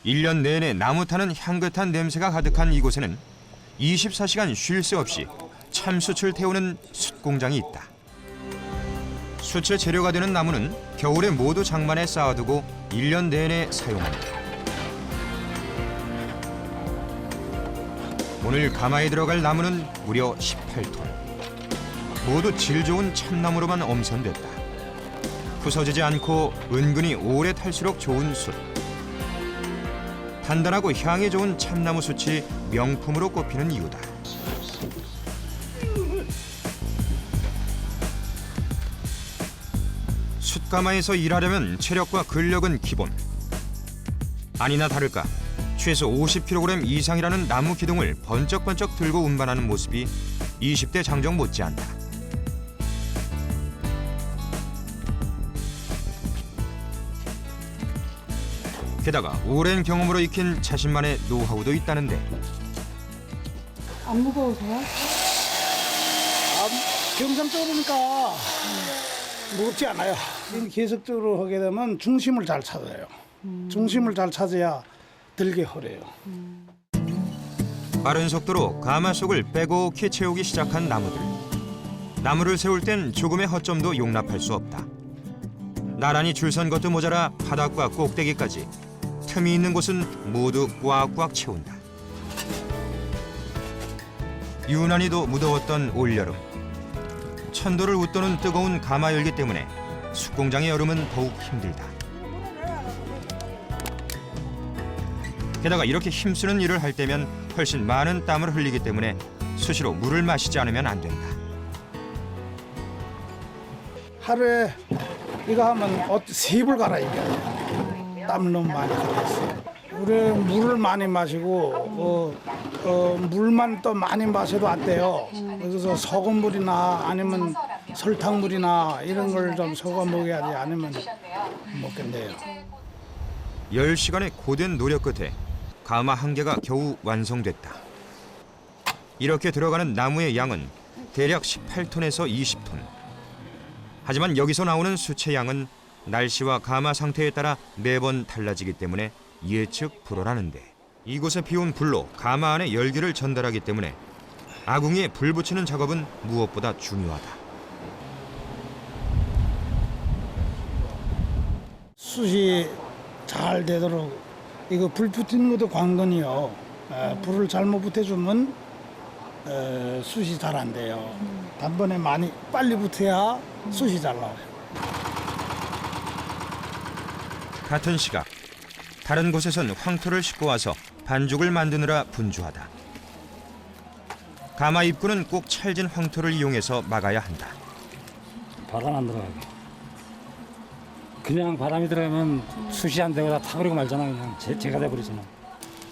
1년 내내 나무 타는 향긋한 냄새가 가득한 이곳에는 24시간 쉴 새 없이 참숯을 태우는 숯공장이 있다. 숯의 재료가 되는 나무는 겨울에 모두 장만에 쌓아두고 1년 내내 사용한다. 오늘 가마에 들어갈 나무는 무려 18톤. 모두 질 좋은 참나무로만 엄선됐다. 부서지지 않고 은근히 오래 탈수록 좋은 숯. 단단하고 향이 좋은 참나무 숯이 명품으로 꼽히는 이유다. 숯가마에서 일하려면 체력과 근력은 기본. 아니나 다를까 최소 50kg 이상이라는 나무 기둥을 번쩍번쩍 들고 운반하는 모습이 20대 장정 못지않다. 게다가 오랜 경험으로 익힌 자신만의 노하우도 있다는데. 안 무거우세요? 경상적으로니까 무겁지 않아요. 계속적으로 하게 되면 중심을 잘 찾아요. 중심을 잘 찾아야 들게 허래요. 빠른 속도로 가마속을 빼곡히 채우기 시작한 나무들. 나무를 세울 땐 조금의 허점도 용납할 수 없다. 나란히 줄 선 것도 모자라 바닥과 꼭대기까지 틈이 있는 곳은 모두 꽉꽉 채운다. 유난히도 무더웠던 올여름. 천도를 웃도는 뜨거운 가마 열기 때문에 숯공장의 여름은 더욱 힘들다. 게다가 이렇게 힘쓰는 일을 할 때면 훨씬 많은 땀을 흘리기 때문에 수시로 물을 마시지 않으면 안 된다. 하루에 이거 하면 옷 3벌 갈아입어요. 땀을 너무 많이 흘렸어요. 우리 물을 많이 마시고 물만 또 많이 마셔도 안 돼요. 그래서 소금물이나 아니면 설탕물이나 이런 걸 좀 섞어 먹어야지 않으면 먹겠네요. 10시간의 고된 노력 끝에 가마 한 개가 겨우 완성됐다. 이렇게 들어가는 나무의 양은 대략 18톤에서 20톤. 하지만 여기서 나오는 숯의 양은 날씨와 가마 상태에 따라 매번 달라지기 때문에 예측 불허라는데, 이곳에 피운 불로 가마 안에 열기를 전달하기 때문에 아궁이에 불 붙이는 작업은 무엇보다 중요하다. 숯이 잘 되도록 이거 불 붙이는 것도 관건이요. 불을 잘못 붙여주면 숯이 잘 안 돼요. 단번에 많이 빨리 붙어야 숯이 잘 나와요. 같은 시각 다른 곳에선 황토를 싣고 와서 반죽을 만드느라 분주하다. 가마 입구는 꼭 찰진 황토를 이용해서 막아야 한다. 바람 안 들어가게. 그냥 바람이 들어가면 숯이 안 되고 다 타버리고 말잖아. 그냥 제가 돼버리잖아.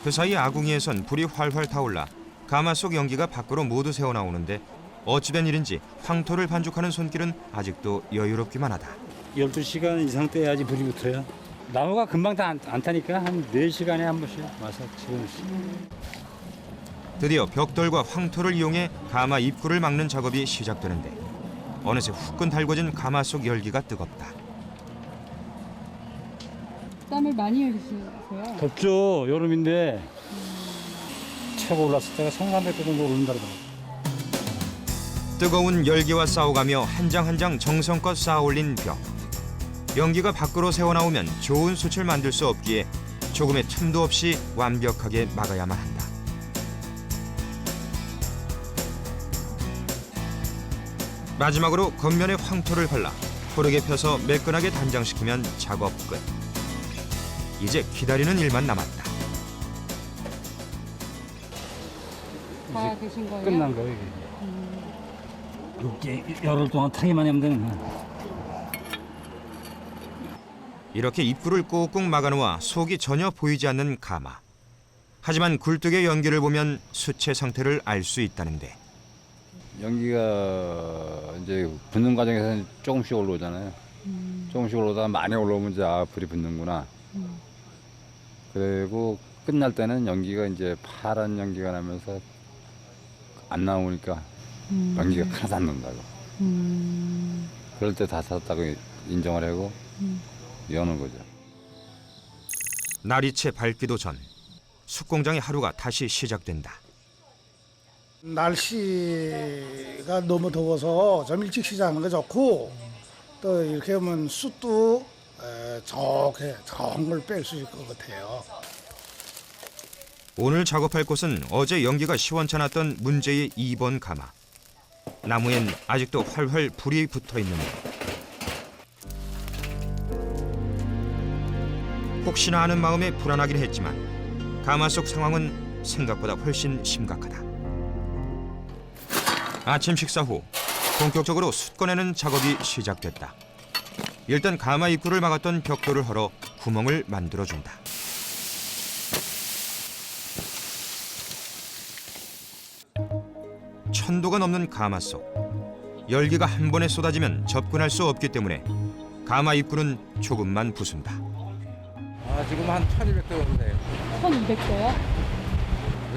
그 사이 아궁이에선 불이 활활 타올라 가마 속 연기가 밖으로 모두 새어나오는데, 어찌된 일인지 황토를 반죽하는 손길은 아직도 여유롭기만 하다. 12시간 이상 떼야지 불이 붙어요. 나무가 금방 다 안 타니까 한 4시간에 한 번씩 와서 집어넣지. 드디어 벽돌과 황토를 이용해 가마 입구를 막는 작업이 시작되는데, 어느새 후끈 달궈진 가마 속 열기가 뜨겁다. 땀을 많이 흘리세요? 덥죠. 여름인데 최고 올랐을 때가 1300도 정도 오른다 그러더라고요. 뜨거운 열기와 싸워가며 한 장 한 장 정성껏 쌓아 올린 벽. 연기가 밖으로 새어나오면 좋은 숯을 만들 수 없기에 조금의 틈도 없이 완벽하게 막아야만 한다. 마지막으로 겉면에 황토를 발라 고르게 펴서 매끈하게 단장시키면 작업 끝. 이제 기다리는 일만 남았다. 다 되신 거예요? 끝난 거예요. 이게 열흘 동안 타기만 하면 되는 거야. 이렇게 입구를 꾹꾹 막아놓아 속이 전혀 보이지 않는 가마. 하지만 굴뚝의 연기를 보면 숯의 상태를 알 수 있다는데, 연기가 이제 붙는 과정에서는 조금씩 올라오잖아요. 조금씩 올라오다가 많이 올라오면 이제 불이 붙는구나. 그리고 끝날 때는 연기가 이제 파란 연기가 나면서 안 나오니까 연기가 하나도 안 난다고. 그럴 때 다 탔다고 인정을 하고 여는 거죠. 날이 채 밝기도 전 숯공장의 하루가 다시 시작된다. 날씨가 너무 더워서 좀 일찍 시작하는 게 좋고 또 이렇게 하면 숯도 좋게 좋은 걸 뺄 수 있을 것 같아요. 오늘 작업할 곳은 어제 연기가 시원찮았던 문제의 2번 가마. 나무엔 아직도 활활 불이 붙어 있는데 혹시나 하는 마음에 불안하긴 했지만 가마 속 상황은 생각보다 훨씬 심각하다. 아침 식사 후 본격적으로 숯 꺼내는 작업이 시작됐다. 일단 가마 입구를 막았던 벽돌을 헐어 구멍을 만들어준다. 천도가 넘는 가마 속 열기가 한 번에 쏟아지면 접근할 수 없기 때문에 가마 입구는 조금만 부순다. 지금 한 1200도 정도 돼요. 1200도요?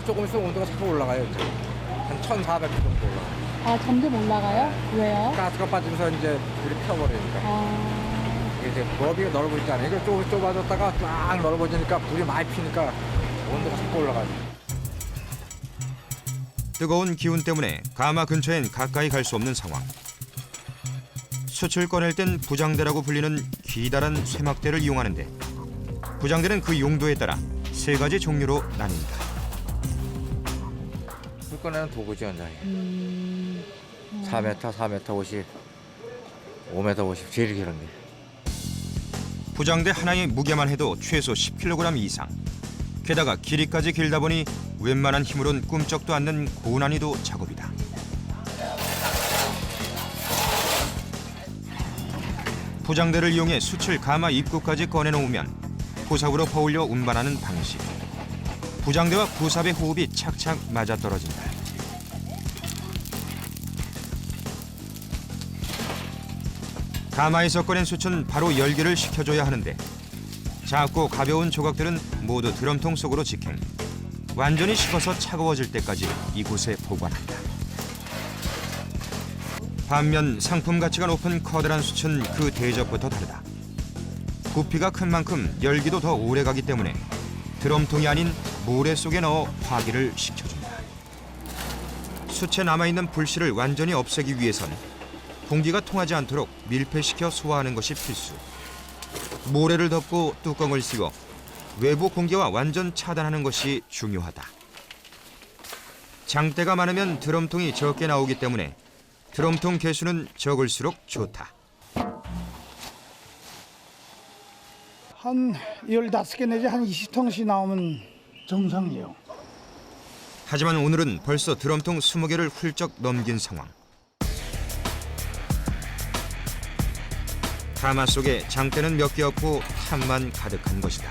조금 있으면 온도가 자꾸 올라가요. 이제. 한 1400도 정도 올라가요. 아, 점점 올라가요? 왜요? 가스가 빠지면서 이제 불이 펴버리니까. 아, 이게 이제 너비가 넓어지잖아요. 이거 좁아졌다가 쫙 넓어지니까 불이 많이 피니까 온도가 자꾸 올라가요. 뜨거운 기운 때문에 가마 근처엔 가까이 갈 수 없는 상황. 숯을 꺼낼 땐 부장대라고 불리는 기다란 쇠막대를 이용하는데 부장대는 그 용도에 따라 3가지 종류로 나뉜다. 불 꺼내는 도구지 원장이. 4m, 4m 50, 5m 50 제일 길은 게. 부장대 하나의 무게만 해도 최소 10kg 이상. 게다가 길이까지 길다 보니 웬만한 힘으론 꿈쩍도 않는 고난이도 작업이다. 부장대를 이용해 숯을 가마 입구까지 꺼내놓으면 부삽으로 퍼올려 운반하는 방식. 부장대와 부삽의 호흡이 착착 맞아떨어진다. 가마에서 꺼낸 숯은 바로 열기를 식혀줘야 하는데 작고 가벼운 조각들은 모두 드럼통 속으로 직행. 완전히 식어서 차가워질 때까지 이곳에 보관한다. 반면 상품 가치가 높은 커다란 숯은 그 대접부터 다르다. 부피가 큰 만큼 열기도 더 오래 가기 때문에 드럼통이 아닌 모래 속에 넣어 화기를 식혀준다. 숯에 남아있는 불씨를 완전히 없애기 위해선 공기가 통하지 않도록 밀폐시켜 소화하는 것이 필수. 모래를 덮고 뚜껑을 씌워 외부 공기와 완전 차단하는 것이 중요하다. 장대가 많으면 드럼통이 적게 나오기 때문에 드럼통 개수는 적을수록 좋다. 한 15개 내지 한 20통씩 나오면 정상이에요. 하지만 오늘은 벌써 드럼통 20개를 훌쩍 넘긴 상황. 가마 속에 장대는 몇 개 없고 탄만 가득한 것이다.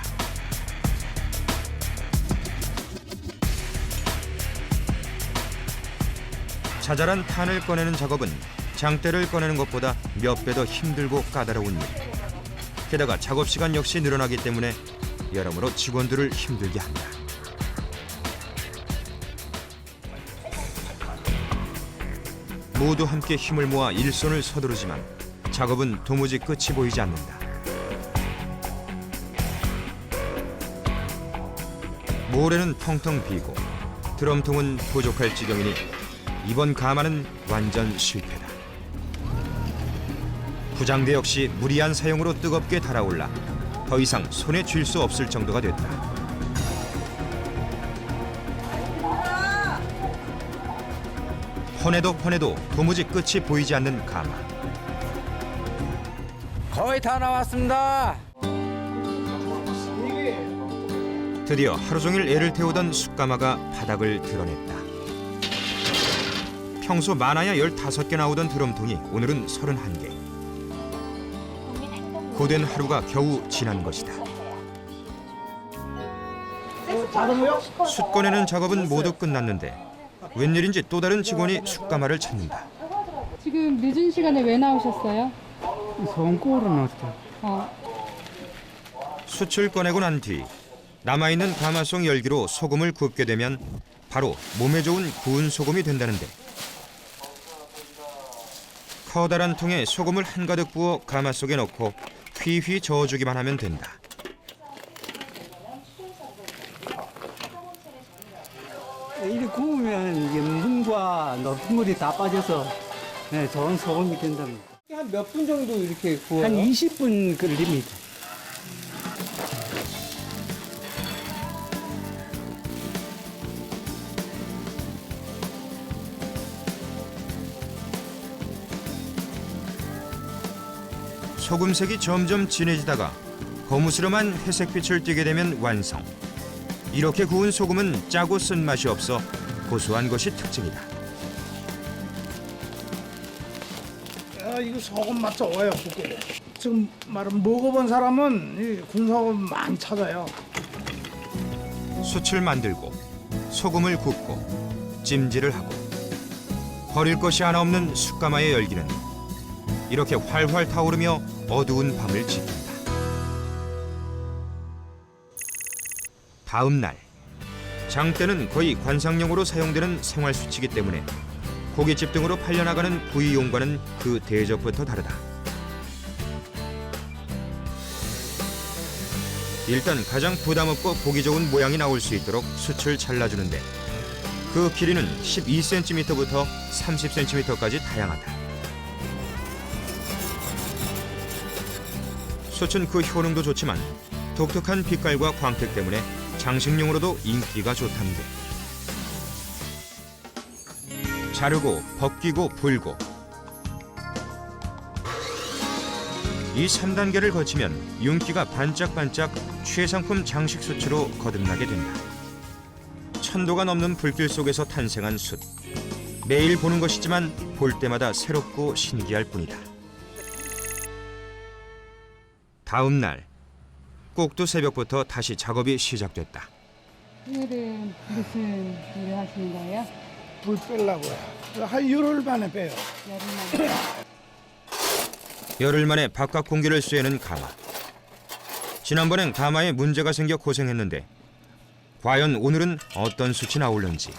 자잘한 탄을 꺼내는 작업은 장대를 꺼내는 것보다 몇 배 더 힘들고 까다로운 일. 게다가 작업 시간 역시 늘어나기 때문에 여러모로 직원들을 힘들게 한다. 모두 함께 힘을 모아 일손을 서두르지만 작업은 도무지 끝이 보이지 않는다. 모래는 텅텅 비고 드럼통은 부족할 지경이니 이번 가마는 완전 실패다. 부장대 역시 무리한 사용으로 뜨겁게 달아올라 더 이상 손에 쥘 수 없을 정도가 됐다. 퍼내도 도무지 끝이 보이지 않는 가마. 거의 다 나왔습니다. 드디어 하루 종일 애를 태우던 숯가마가 바닥을 드러냈다. 평소 많아야 15개 나오던 드럼통이 오늘은 31개. 고된 하루가 겨우 지난 것이다. 숯 꺼내는 작업은 모두 끝났는데 웬일인지 또 다른 직원이 숯가마를 찾는다. 지금 늦은 시간에 왜 나오셨어요? 손꼬로 넣었어. 숯을 꺼내고 난 뒤 남아있는 가마 속 열기로 소금을 굽게 되면 바로 몸에 좋은 구운 소금이 된다는데 커다란 통에 소금을 한가득 부어 가마 속에 넣고 휘휘 저어주기만 하면 된다. 이렇게 구우면 이게 뭉과 높은물이 다 빠져서 네, 좋은 소금이 된답니다. 한 몇 분 정도 이렇게 구워요? 한 20분 걸립니다. 소금색이 점점 진해지다가 거무스름한 회색빛을 띠게 되면 완성. 이렇게 구운 소금은 짜고 쓴맛이 없어 고소한 것이 특징이다. 이거 소금 맛 좋아요, 국게. 지금 말은 먹어본 사람은 이 군소금 많이 찾아요. 숯을 만들고 소금을 굽고 찜질을 하고 버릴 것이 하나 없는 숯가마의 열기는 이렇게 활활 타오르며 어두운 밤을 지킨다. 다음 날 장대는 거의 관상용으로 사용되는 생활수치이기 때문에 고깃집 등으로 팔려나가는 구이용과는 그 대접부터 다르다. 일단 가장 부담없고 보기 좋은 모양이 나올 수 있도록 숯을 잘라주는데 그 길이는 12cm부터 30cm까지 다양하다. 숯은 그 효능도 좋지만 독특한 빛깔과 광택 때문에 장식용으로도 인기가 좋답니다. 자르고 벗기고 불고 이 3단계를 거치면 윤기가 반짝반짝 최상품 장식 숯으로 거듭나게 된다. 1000도가 넘는 불길 속에서 탄생한 숯. 매일 보는 것이지만 볼 때마다 새롭고 신기할 뿐이다. 다음 날 꼭두 새벽부터 다시 작업이 시작됐다. 오늘은 무슨 일을 하시는 거예요? 불 빼려고요. 한 열흘 만에 빼요. 여름만에. 열흘 만에 바깥 공기를 쐬는 가마. 지난번엔 가마에 문제가 생겨 고생했는데 과연 오늘은 어떤 숯이 나올는지.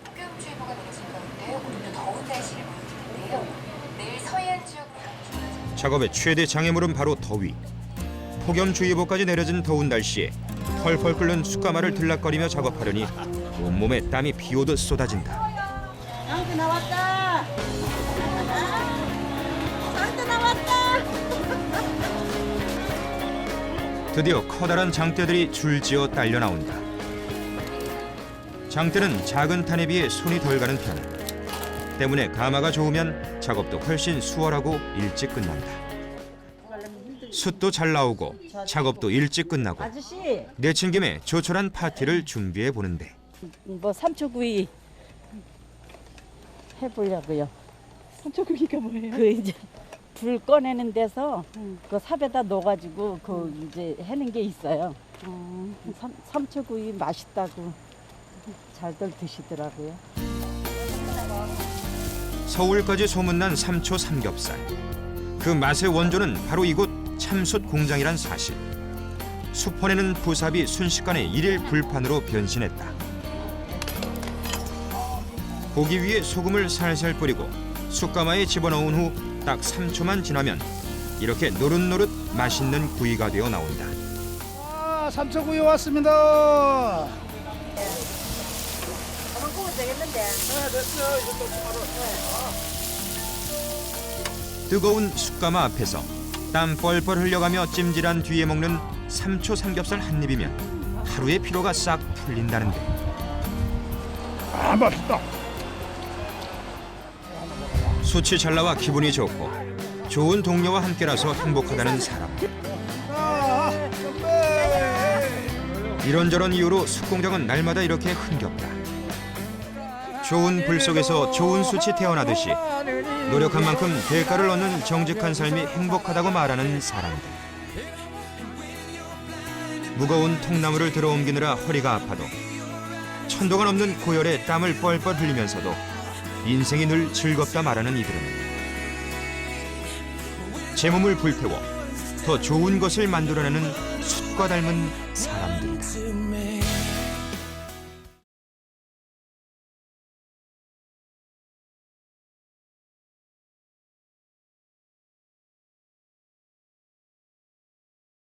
폭염주의보가 내려진 가운데 오늘은 더운 날씨를 보여주는데요. 내일 서해안 지역으로 작업의 최대 장애물은 바로 더위. 폭염주의보까지 내려진 더운 날씨에 펄펄 끓는 숯가마를 들락거리며 작업하려니 온몸에 땀이 비오듯 쏟아진다. 장대 나왔다. 장대 나왔다. 드디어 커다란 장대들이 줄지어 딸려 나온다. 장대는 작은 탄에 비해 손이 덜 가는 편. 때문에 가마가 좋으면 작업도 훨씬 수월하고 일찍 끝난다. 숯도 잘 나오고 작업도 일찍 끝나고 아저씨, 내친 김에 조촐한 파티를 준비해 보는데 뭐 삼초구이 해보려고요. 삼초구이가 뭐예요? 그 이제 불 꺼내는 데서 그 삽에다 넣어가지고 그 이제 해는 게 있어요. 삼초구이 맛있다고 잘들 드시더라고요. 서울까지 소문난 삼초 삼겹살. 그 맛의 원조는 바로 이곳 참숯 공장이란 사실. 수퍼내는 부삽이 순식간에 일일 불판으로 변신했다. 고기 위에 소금을 살살 뿌리고 숯가마에 집어넣은 후 딱 3초만 지나면 이렇게 노릇노릇 맛있는 구이가 되어 나온다. 삼초구이 왔습니다. 한번 구우면 되겠는데. 됐어요. 이것도 바로. 뜨거운 숯가마 앞에서 땀 뻘뻘 흘려가며 찜질한 뒤에 먹는 삼초 삼겹살 한 입이면 하루의 피로가 싹 풀린다는데. 아, 맛있다. 숯이 잘 나와 기분이 좋고 좋은 동료와 함께라서 행복하다는 사람. 이런저런 이유로 숯공장은 날마다 이렇게 흥겹다. 좋은 불 속에서 좋은 숯이 태어나듯이 노력한 만큼 대가를 얻는 정직한 삶이 행복하다고 말하는 사람들. 무거운 통나무를 들어옮기느라 허리가 아파도 1000도가 넘는 고열에 땀을 뻘뻘 흘리면서도 인생이 늘 즐겁다 말하는 이들은 제 몸을 불태워 더 좋은 것을 만들어내는 숯과 닮은 사람들이다.